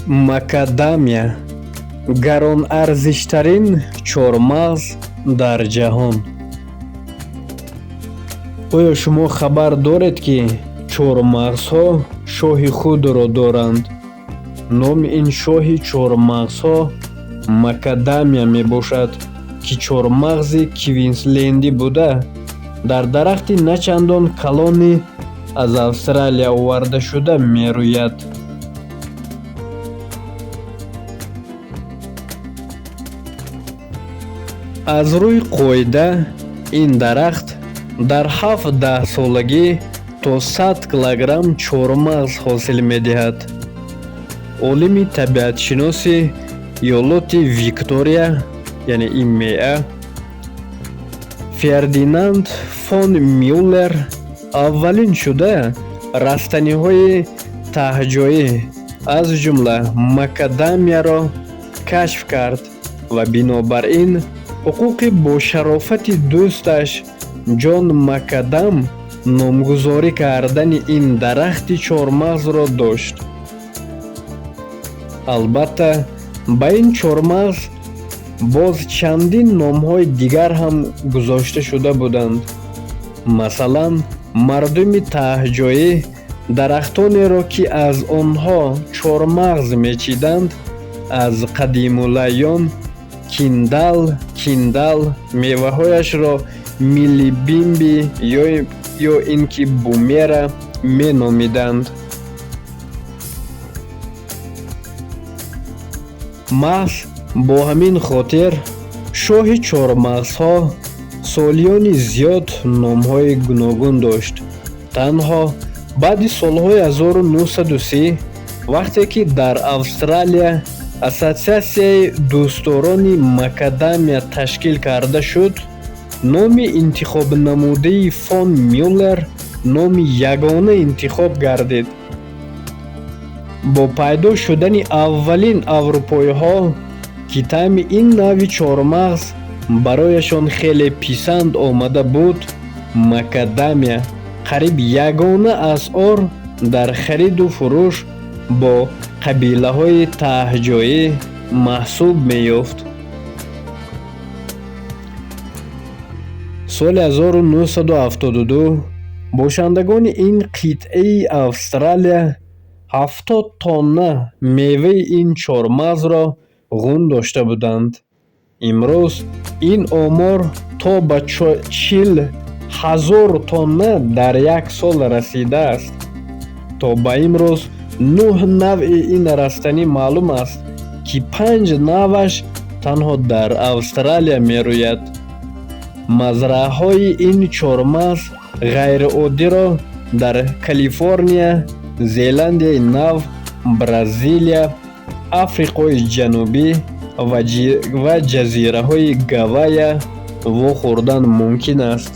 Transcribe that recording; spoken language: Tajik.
Макадамия гаронарзиштарин чормағз дар ҷаҳон. оё шумо хабар доред, ки чормағзҳо шоҳи худро доранд? номи ин шоҳи чормағзҳо макадамия мебошад, ки чормағзи квинслендӣ буда дар дарахти начандон калонӣ аз Австралия овардашуда мерӯяд. аз рӯи қоида ин дарахт дар 7-10 солагӣ то 100 килограмм чормағз ҳосил медиҳад. олими табиатшиноси иёлоти Виктория, яъне ИМЕА, Фердинанд фон Мюллер аввалин шуда растаниҳои таҳҷоӣ аз ҷумла макадамияро кашф кард ва бинобар ин ҳуқуқи бошарофати дӯсташ Ҷон Макадам номгузорӣ кардани ин дарахти чормағзро дошт. албатта ба ин чормағз боз чандин номҳои дигар ҳам гузошта шуда буданд. масалан, мардуми таҳҷоӣ дарахтонеро, ки аз онҳо чормағз мечиданд, аз қадимулайён киндал, меваҳояшро милибимби ё ин ки бумера меномиданд. маҳз бо ҳамин хотир шоҳи чормағзҳо солиёни зиёд номҳои гуногун дошт. танҳо баъди солҳои 1930 вақте ки дар Австралия ассотсиатсияи дӯстдорони макадамия ташкил карда шуд, номи интихобнамудаи фон Мюллер номи ягона интихоб гардид. бо пайдо шудани аввалин аврупоиҳо, ки таъми ин навъи чормағз барояшон хеле писанд омада буд, макадамия қариб ягона асъор дар хариду фурӯш бо қабилаҳои таҳҷоӣ маҳсуб меёфт. соли 1972 бошандагони ин қитъаи Австралия 70 тонна меваи ин чормағзро ғун дошта буданд. имрӯз ин омор то ба 40,000 тонна дар як сол расидааст. то ба имрӯз 9 навъи ин растанӣ маълум аст, ки 5 навъаш танҳо дар Австралия мерӯяд. мазраъаҳои ин чормағз ғайриоддиро дар Калифорния, Зеландияи Нав, Бразилия, Африқои Ҷанубӣ ва ҷазираҳои Гавайя вохӯрдан мумкин аст.